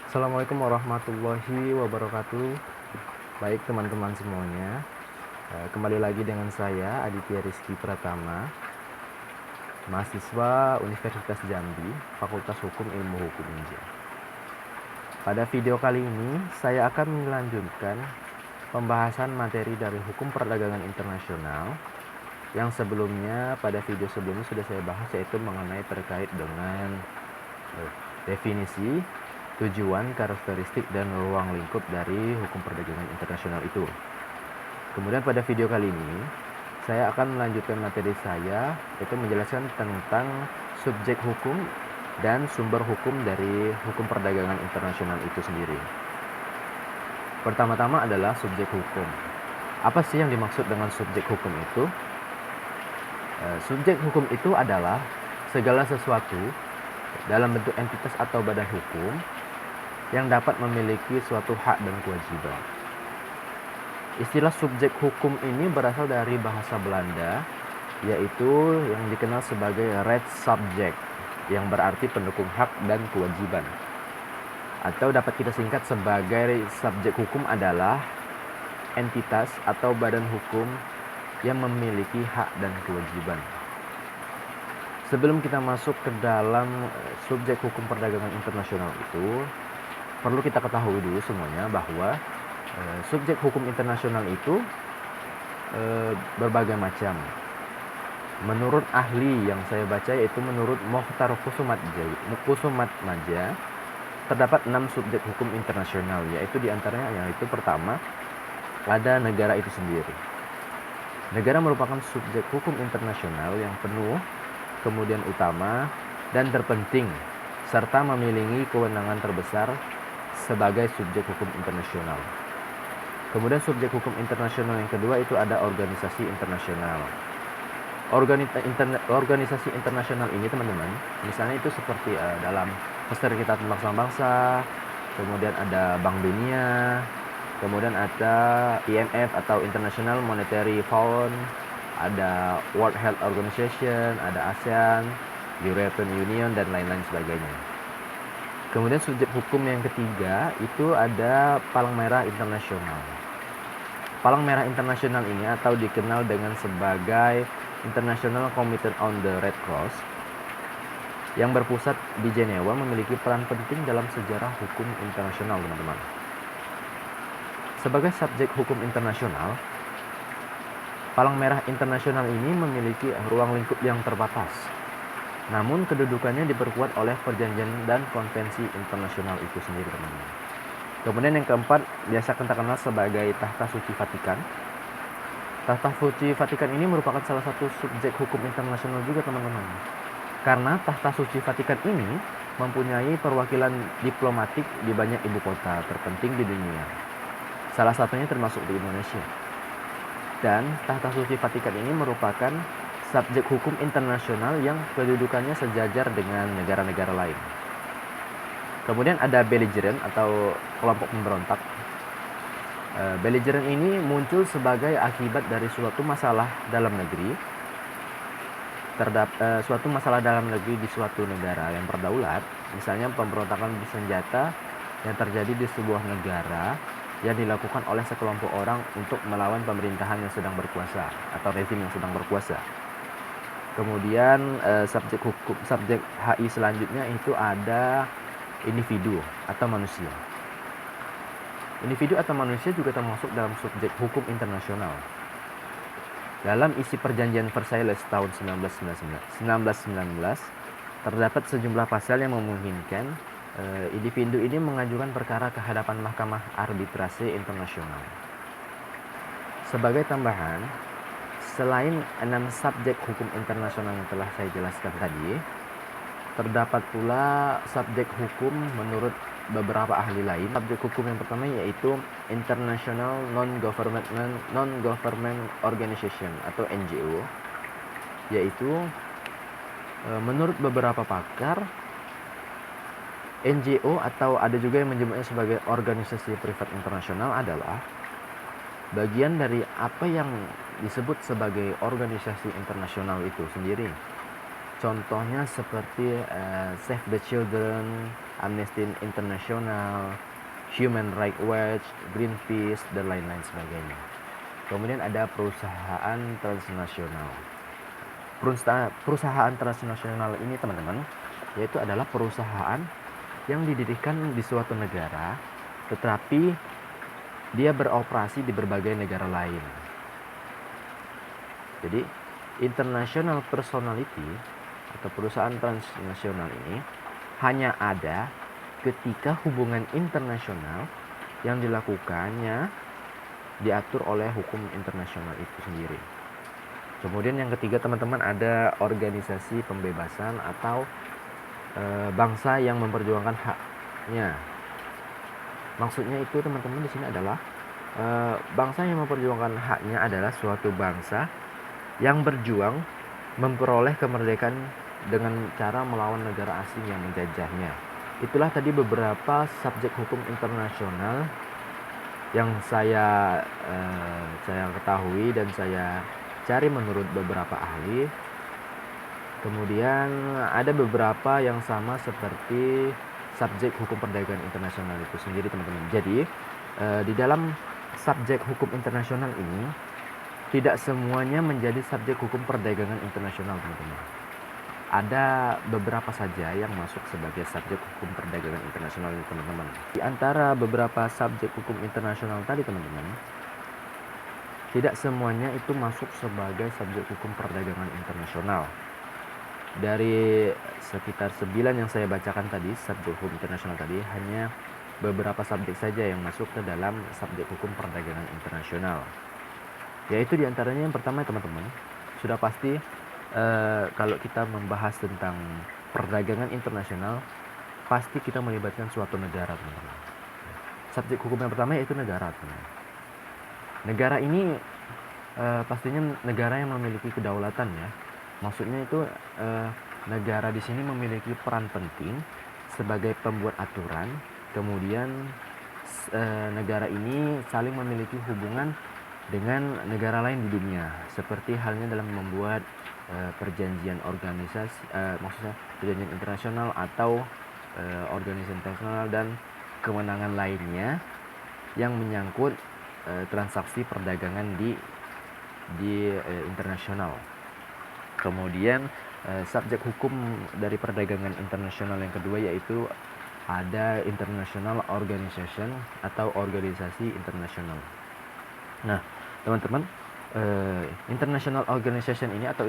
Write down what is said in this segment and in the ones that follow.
Assalamualaikum warahmatullahi wabarakatuh. Baik teman-teman semuanya, kembali lagi dengan saya Aditya Rizky Pratama, mahasiswa Universitas Jambi, Fakultas Hukum Ilmu Hukum Inja. Pada video kali ini, saya akan melanjutkan pembahasan materi dari hukum perdagangan internasional yang sebelumnya pada video sebelumnya sudah saya bahas, yaitu mengenai terkait dengan definisi, tujuan, karakteristik, dan ruang lingkup dari hukum perdagangan internasional itu. Kemudian pada video kali ini, saya akan melanjutkan materi saya, yaitu menjelaskan tentang subjek hukum dan sumber hukum dari hukum perdagangan internasional itu sendiri. Pertama-tama adalah subjek hukum. Apa sih yang dimaksud dengan subjek hukum itu? Subjek hukum itu adalah segala sesuatu dalam bentuk entitas atau badan hukum yang dapat memiliki suatu hak dan kewajiban. Istilah subjek hukum ini berasal dari bahasa Belanda, yaitu yang dikenal sebagai rechtssubject, yang berarti pendukung hak dan kewajiban. Atau dapat kita singkat sebagai subjek hukum adalah entitas atau badan hukum yang memiliki hak dan kewajiban. Sebelum kita masuk ke dalam subjek hukum perdagangan internasional itu, perlu kita ketahui dulu semuanya bahwa subjek hukum internasional itu berbagai macam. Menurut ahli yang saya baca, yaitu menurut Mokhtar Kusumatmadja, terdapat 6 subjek hukum internasional, yaitu diantaranya yaitu pertama, ada negara itu sendiri. Negara merupakan subjek hukum internasional yang penuh, kemudian utama, dan terpenting, serta memiliki kewenangan terbesar sebagai subjek hukum internasional. Kemudian subjek hukum internasional yang kedua itu ada organisasi internasional. Organisasi internasional ini teman-teman, misalnya itu seperti dalam Perserikatan Bangsa-Bangsa, kemudian ada Bank Dunia, kemudian ada IMF atau International Monetary Fund, ada World Health Organization, ada ASEAN, European Union, dan lain-lain sebagainya. Kemudian subjek hukum yang ketiga itu ada Palang Merah Internasional. Palang Merah Internasional ini atau dikenal dengan sebagai International Committee on the Red Cross yang berpusat di Jenewa memiliki peran penting dalam sejarah hukum internasional, teman-teman. Sebagai subjek hukum internasional, Palang Merah Internasional ini memiliki ruang lingkup yang terbatas. Namun kedudukannya diperkuat oleh perjanjian dan konvensi internasional itu sendiri, teman-teman. Kemudian yang keempat, biasa kita kenal sebagai Tahta Suci Vatikan. Tahta Suci Vatikan ini merupakan salah satu subjek hukum internasional juga, teman-teman. Karena Tahta Suci Vatikan ini mempunyai perwakilan diplomatik di banyak ibu kota terpenting di dunia. Salah satunya termasuk di Indonesia. Dan Tahta Suci Vatikan ini merupakan subjek hukum internasional yang kedudukannya sejajar dengan negara-negara lain. Kemudian ada belligerent atau kelompok pemberontak. Belligerent ini muncul sebagai akibat dari suatu masalah dalam negeri, suatu masalah dalam negeri di suatu negara yang berdaulat, misalnya pemberontakan bersenjata yang terjadi di sebuah negara yang dilakukan oleh sekelompok orang untuk melawan pemerintahan yang sedang berkuasa atau rezim yang sedang berkuasa. Kemudian subjek HI selanjutnya itu ada individu atau manusia. Individu atau manusia juga termasuk dalam subjek hukum internasional. Dalam isi perjanjian Versailles tahun 1919 terdapat sejumlah pasal yang memungkinkan individu ini mengajukan perkara ke hadapan Mahkamah Arbitrase Internasional. Sebagai tambahan, selain 6 subjek hukum internasional yang telah saya jelaskan tadi, terdapat pula subjek hukum menurut beberapa ahli lain. Subjek hukum yang pertama yaitu International Non-Government Organization atau NGO, yaitu menurut beberapa pakar, NGO atau ada juga yang menyebutnya sebagai organisasi privat internasional adalah bagian dari apa yang disebut sebagai organisasi internasional itu sendiri. Contohnya seperti Save the Children, Amnesty International, Human Rights Watch, Greenpeace, dan lain-lain sebagainya. Kemudian ada perusahaan transnasional. Perusahaan transnasional ini teman-teman, yaitu adalah perusahaan yang didirikan di suatu negara, tetapi dia beroperasi di berbagai negara lain. Jadi, international personality atau perusahaan transnasional ini hanya ada ketika hubungan internasional yang dilakukannya diatur oleh hukum internasional itu sendiri. Kemudian yang ketiga teman-teman, ada organisasi pembebasan atau bangsa yang memperjuangkan haknya. Maksudnya itu teman-teman di sini adalah bangsa yang memperjuangkan haknya adalah suatu bangsa yang berjuang memperoleh kemerdekaan dengan cara melawan negara asing yang menjajahnya. Itulah tadi beberapa subjek hukum internasional yang saya ketahui dan saya cari menurut beberapa ahli. Kemudian ada beberapa yang sama seperti subjek hukum perdagangan internasional itu sendiri teman-teman. Jadi di dalam subjek hukum internasional ini tidak semuanya menjadi subjek hukum perdagangan internasional teman-teman. Ada beberapa saja yang masuk sebagai subjek hukum perdagangan internasional ini teman-teman. Di antara beberapa subjek hukum internasional tadi teman-teman, tidak semuanya itu masuk sebagai subjek hukum perdagangan internasional. Dari sekitar 9 yang saya bacakan tadi, subjek hukum internasional tadi, hanya beberapa subjek saja yang masuk ke dalam subjek hukum perdagangan internasional. Yaitu diantaranya yang pertama teman-teman, sudah pasti kalau kita membahas tentang perdagangan internasional, pasti kita melibatkan suatu negara teman-teman. Subjek hukum yang pertama yaitu negara teman-teman. Negara ini pastinya negara yang memiliki kedaulatan ya. Maksudnya itu negara di sini memiliki peran penting sebagai pembuat aturan. Kemudian negara ini saling memiliki hubungan dengan negara lain di dunia, seperti halnya dalam membuat perjanjian organisasi, maksudnya perjanjian internasional atau organisasi internasional dan kewenangan lainnya yang menyangkut transaksi perdagangan di internasional. Kemudian subjek hukum dari perdagangan internasional yang kedua yaitu ada international organization atau organisasi internasional. Nah, teman-teman, international organization ini atau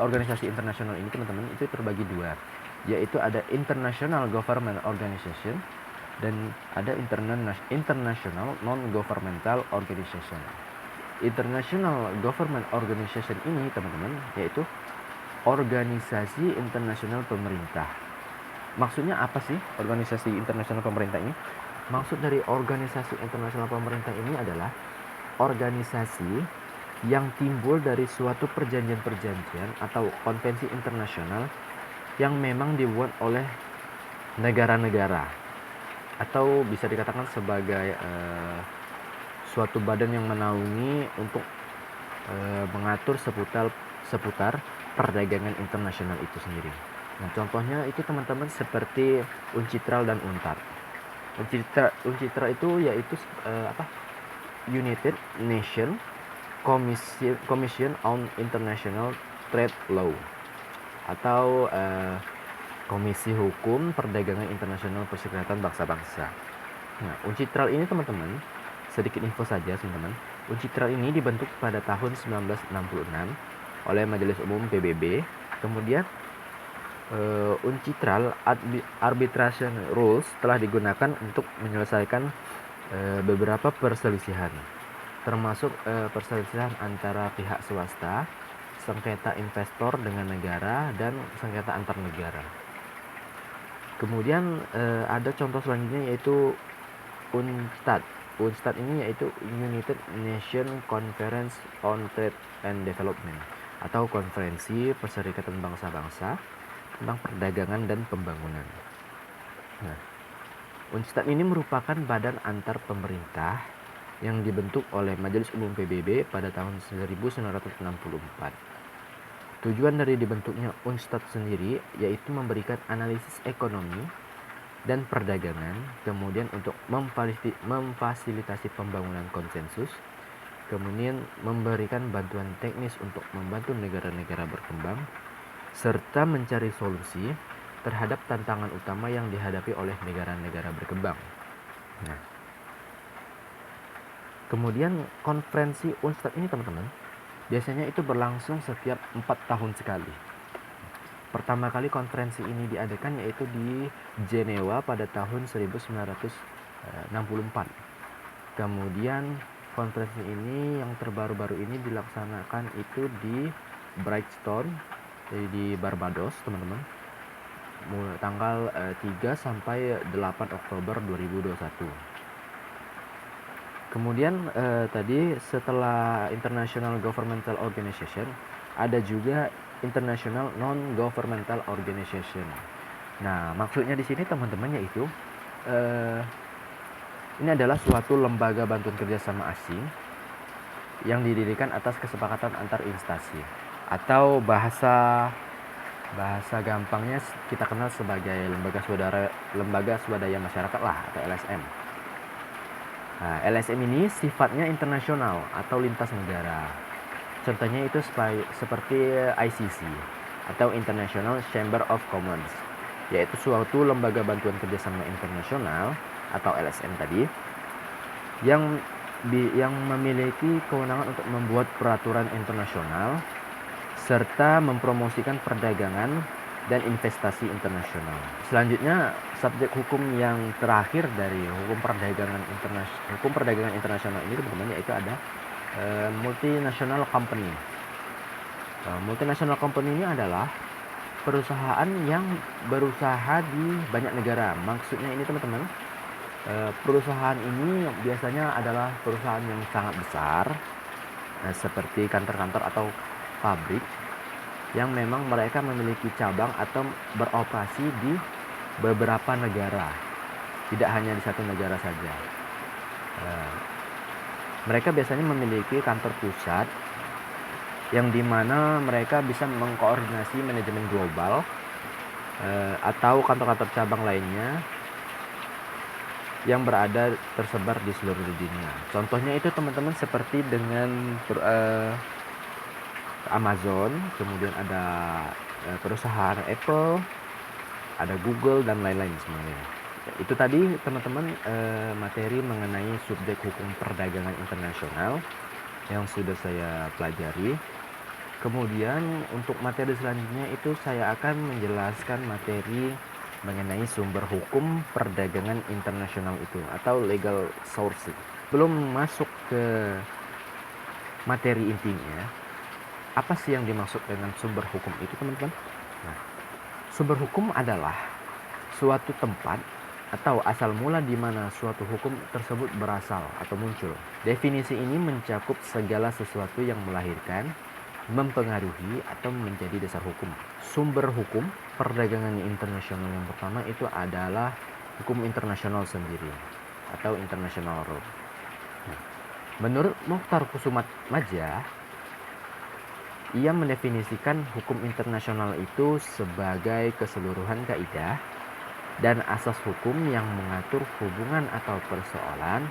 organisasi internasional ini teman-teman itu terbagi dua, yaitu ada international government organization dan ada international non-governmental organization. International government organization ini teman-teman yaitu organisasi internasional pemerintah. Maksudnya apa sih organisasi internasional pemerintah ini? Maksud dari organisasi internasional pemerintah ini adalah organisasi yang timbul dari suatu perjanjian-perjanjian atau konvensi internasional yang memang dibuat oleh negara-negara, atau bisa dikatakan sebagai suatu badan yang menaungi untuk mengatur seputar perdagangan internasional itu sendiri. Nah, contohnya itu teman-teman seperti UNCITRAL dan UNTAD. UNCITRAL itu yaitu United Nations Commission on International Trade Law atau Komisi Hukum Perdagangan Internasional Perserikatan Bangsa-Bangsa. Nah, UNCITRAL ini teman-teman, sedikit info saja teman-teman. UNCITRAL ini dibentuk pada tahun 1966 oleh Majelis Umum PBB. Kemudian UNCITRAL Arbitration Rules telah digunakan untuk menyelesaikan beberapa perselisihan, termasuk perselisihan antara pihak swasta, sengketa investor dengan negara, dan sengketa antar negara. Kemudian ada contoh selanjutnya yaitu UNTAD. UNTAD ini yaitu United Nations Conference on Trade and Development atau Konferensi Perserikatan Bangsa-Bangsa tentang Perdagangan dan Pembangunan. Nah, UNTAD ini merupakan badan antar pemerintah yang dibentuk oleh Majelis Umum PBB pada tahun 1964. Tujuan dari dibentuknya UNSTAD sendiri yaitu memberikan analisis ekonomi dan perdagangan, kemudian untuk memfasilitasi pembangunan konsensus, kemudian memberikan bantuan teknis untuk membantu negara-negara berkembang, serta mencari solusi terhadap tantangan utama yang dihadapi oleh negara-negara berkembang. Nah, kemudian konferensi UNSTAD ini teman-teman, biasanya itu berlangsung setiap 4 tahun sekali. Pertama kali konferensi ini diadakan yaitu di Jenewa pada tahun 1964. Kemudian konferensi ini yang terbaru-baru ini dilaksanakan itu di Brightstone di Barbados, teman-teman. Tanggal 3 sampai 8 Oktober 2021. Kemudian tadi setelah International Governmental Organization ada juga International Non-Governmental Organization. Nah, maksudnya di sini teman-teman yaitu ini adalah suatu lembaga bantuan kerjasama asing yang didirikan atas kesepakatan antar instansi, atau bahasa gampangnya kita kenal sebagai lembaga swadaya masyarakat lah, atau LSM. Nah, LSM ini sifatnya internasional atau lintas negara. Contohnya itu seperti ICC atau International Chamber of Commerce, yaitu suatu lembaga bantuan kerjasama internasional atau LSM tadi yang memiliki kewenangan untuk membuat peraturan internasional serta mempromosikan perdagangan dan investasi internasional. Selanjutnya, subjek hukum yang terakhir dari hukum perdagangan internasional ini teman-teman yaitu ada multinational company. Multinational company ini adalah perusahaan yang berusaha di banyak negara. Maksudnya ini teman-teman, perusahaan ini biasanya adalah perusahaan yang sangat besar, seperti kantor-kantor atau pabrik, yang memang mereka memiliki cabang atau beroperasi di beberapa negara, tidak hanya di satu negara saja. Mereka biasanya memiliki kantor pusat yang dimana mereka bisa mengkoordinasi manajemen global atau kantor-kantor cabang lainnya yang berada tersebar di seluruh dunia. Contohnya itu teman-teman seperti dengan Amazon, kemudian ada perusahaan Apple, ada Google dan lain-lain semuanya. Itu tadi teman-teman materi mengenai subjek hukum perdagangan internasional yang sudah saya pelajari. Kemudian untuk materi selanjutnya itu saya akan menjelaskan materi mengenai sumber hukum perdagangan internasional itu atau legal sourcing. Belum masuk ke materi intinya, apa sih yang dimaksud dengan sumber hukum itu teman-teman? Nah, sumber hukum adalah suatu tempat atau asal mula di mana suatu hukum tersebut berasal atau muncul. Definisi ini mencakup segala sesuatu yang melahirkan, mempengaruhi, atau menjadi dasar hukum. Sumber hukum perdagangan internasional yang pertama itu adalah hukum internasional sendiri atau international law. Menurut Mokhtar Kusumadja, ia mendefinisikan hukum internasional itu sebagai keseluruhan kaidah dan asas hukum yang mengatur hubungan atau persoalan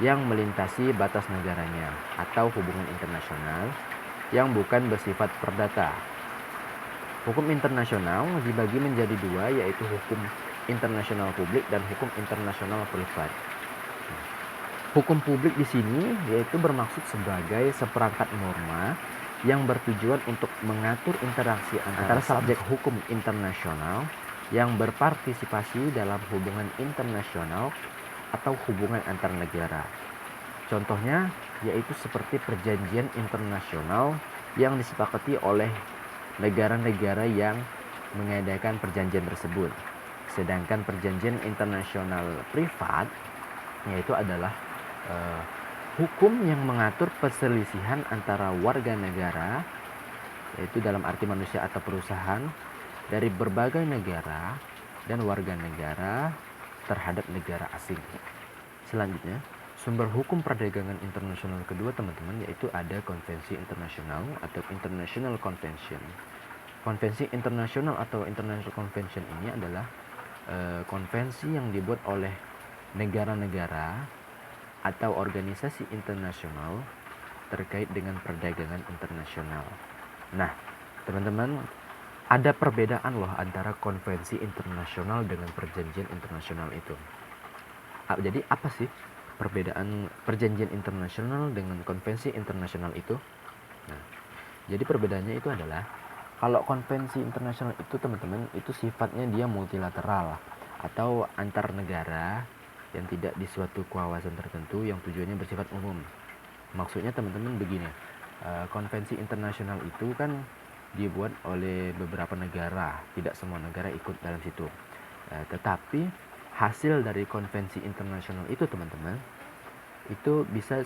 yang melintasi batas negaranya atau hubungan internasional yang bukan bersifat perdata. Hukum internasional dibagi menjadi dua, yaitu hukum internasional publik dan hukum internasional privat. Hukum publik di sini yaitu bermaksud sebagai seperangkat norma yang bertujuan untuk mengatur interaksi antara subjek hukum internasional yang berpartisipasi dalam hubungan internasional atau hubungan antar negara. Contohnya yaitu seperti perjanjian internasional yang disepakati oleh negara-negara yang mengadakan perjanjian tersebut. Sedangkan perjanjian internasional privat yaitu adalah hukum yang mengatur perselisihan antara warga negara, yaitu dalam arti manusia atau perusahaan, dari berbagai negara dan warga negara terhadap negara asing. Selanjutnya, Sumber hukum perdagangan internasional kedua teman-teman yaitu ada konvensi internasional atau International Convention. Konvensi internasional atau International Convention ini adalah konvensi yang dibuat oleh negara-negara atau organisasi internasional terkait dengan perdagangan internasional. Nah, teman-teman, ada perbedaan loh antara konvensi internasional dengan perjanjian internasional itu. Jadi apa sih perbedaan perjanjian internasional dengan konvensi internasional itu? Nah, jadi perbedaannya itu adalah kalau konvensi internasional itu teman-teman itu sifatnya dia multilateral atau antar negara yang tidak di suatu kawasan tertentu yang tujuannya bersifat umum. Maksudnya teman-teman begini, konvensi internasional itu kan dibuat oleh beberapa negara, tidak semua negara ikut dalam situ. Tetapi hasil dari konvensi internasional itu teman-teman itu bisa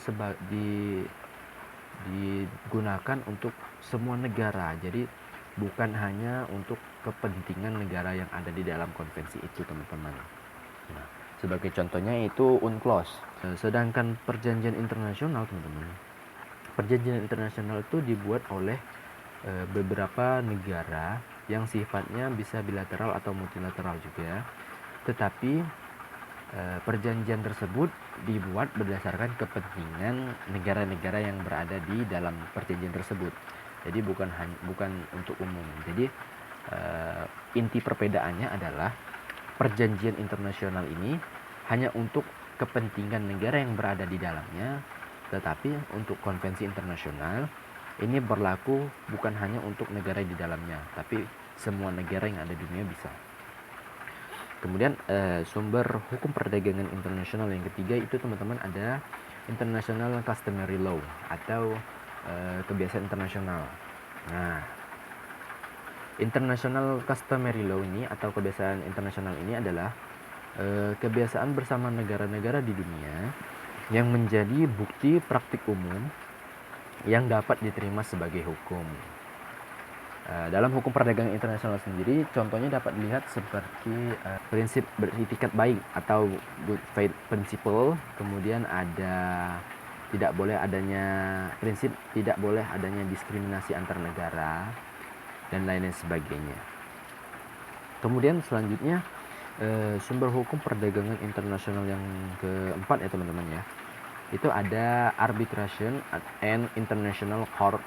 digunakan untuk semua negara. Jadi bukan hanya untuk kepentingan negara yang ada di dalam konvensi itu teman-teman. Nah, sebagai contohnya itu UNCLOS. Sedangkan perjanjian internasional teman-teman, perjanjian internasional itu dibuat oleh beberapa negara yang sifatnya bisa bilateral atau multilateral juga, tetapi perjanjian tersebut dibuat berdasarkan kepentingan negara-negara yang berada di dalam perjanjian tersebut. Jadi bukan untuk umum. Jadi inti perbedaannya adalah perjanjian internasional ini hanya untuk kepentingan negara yang berada di dalamnya, tetapi untuk konvensi internasional ini berlaku bukan hanya untuk negara di dalamnya, tapi semua negara yang ada di dunia bisa. Kemudian sumber hukum perdagangan internasional yang ketiga itu teman-teman ada International Customary Law atau kebiasaan internasional. Nah, International Customary Law ini atau kebiasaan internasional ini adalah kebiasaan bersama negara-negara di dunia yang menjadi bukti praktik umum yang dapat diterima sebagai hukum. Dalam hukum perdagangan internasional sendiri, contohnya dapat dilihat seperti prinsip beritikat baik atau good faith principle, kemudian ada prinsip tidak boleh adanya diskriminasi antar negara dan lain-lain sebagainya. Kemudian selanjutnya sumber hukum perdagangan internasional yang keempat ya teman-teman ya, itu ada arbitration and international court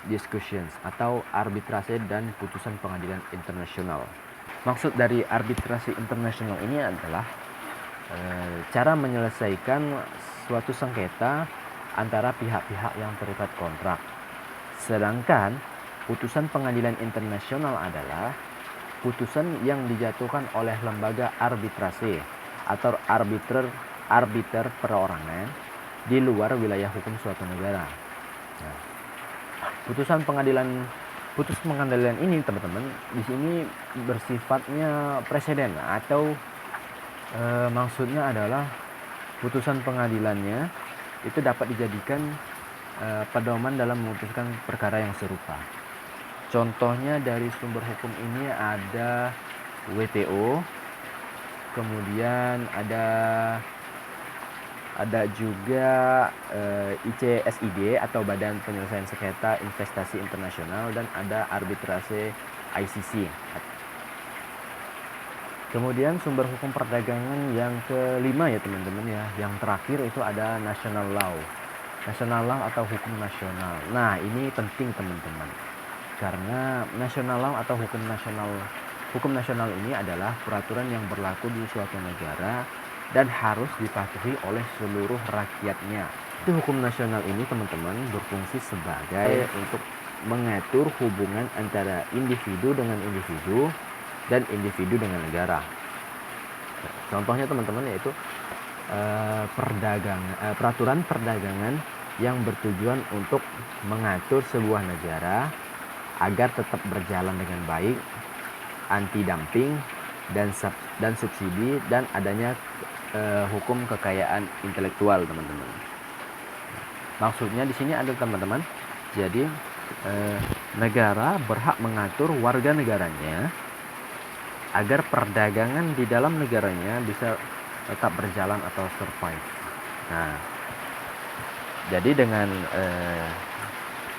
discussions atau arbitrase dan putusan pengadilan internasional. Maksud dari arbitrase internasional ini adalah cara menyelesaikan suatu sengketa antara pihak-pihak yang terikat kontrak. Sedangkan putusan pengadilan internasional adalah putusan yang dijatuhkan oleh lembaga arbitrase atau arbiter perorangan di luar wilayah hukum suatu negara. Nah, putus pengadilan ini teman-teman di sini bersifatnya presiden atau maksudnya adalah putusan pengadilannya itu dapat dijadikan pedoman dalam memutuskan perkara yang serupa. Contohnya dari sumber hukum ini ada WTO, kemudian ada juga ICSID atau Badan Penyelesaian Sengketa Investasi Internasional, dan ada arbitrase ICC. Kemudian sumber hukum perdagangan yang kelima ya teman-teman ya, yang terakhir itu ada national law. National law atau hukum nasional. Nah, ini penting teman-teman. Karena national law atau hukum nasional ini adalah peraturan yang berlaku di suatu negara dan harus dipatuhi oleh seluruh rakyatnya. Itu hukum nasional ini teman-teman berfungsi sebagai untuk mengatur hubungan antara individu dengan individu dan individu dengan negara. Contohnya teman-teman yaitu peraturan perdagangan yang bertujuan untuk mengatur sebuah negara agar tetap berjalan dengan baik, anti dumping dan subsidi, dan adanya hukum kekayaan intelektual teman-teman. Maksudnya di sini ada teman-teman. Jadi negara berhak mengatur warga negaranya agar perdagangan di dalam negaranya bisa tetap berjalan atau survive. Nah, jadi dengan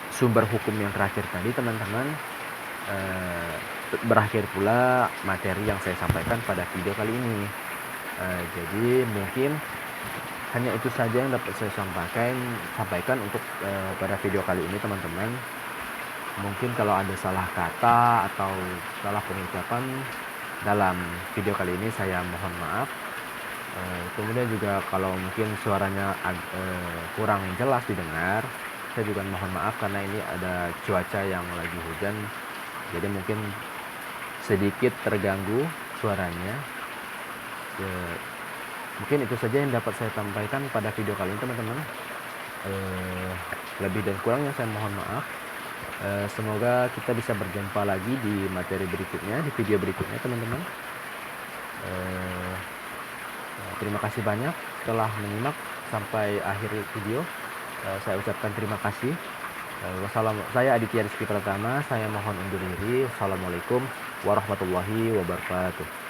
sumber hukum yang terakhir tadi teman-teman, berakhir pula materi yang saya sampaikan pada video kali ini. Jadi mungkin hanya itu saja yang dapat saya sampaikan untuk pada video kali ini teman-teman. Mungkin kalau ada salah kata atau salah pengucapan dalam video kali ini saya mohon maaf. Kemudian juga kalau mungkin suaranya kurang jelas didengar, saya juga mohon maaf karena ini ada cuaca yang lagi hujan, jadi mungkin sedikit terganggu suaranya. Mungkin itu saja yang dapat saya sampaikan pada video kali ini teman-teman. Lebih dan kurangnya saya mohon maaf. Semoga kita bisa berjumpa lagi di materi berikutnya, di video berikutnya teman-teman. Terima kasih banyak telah menyimak sampai akhir video. Saya ucapkan terima kasih. Saya Aditya Rizky Pratama, saya mohon undur diri. Wassalamualaikum warahmatullahi wabarakatuh.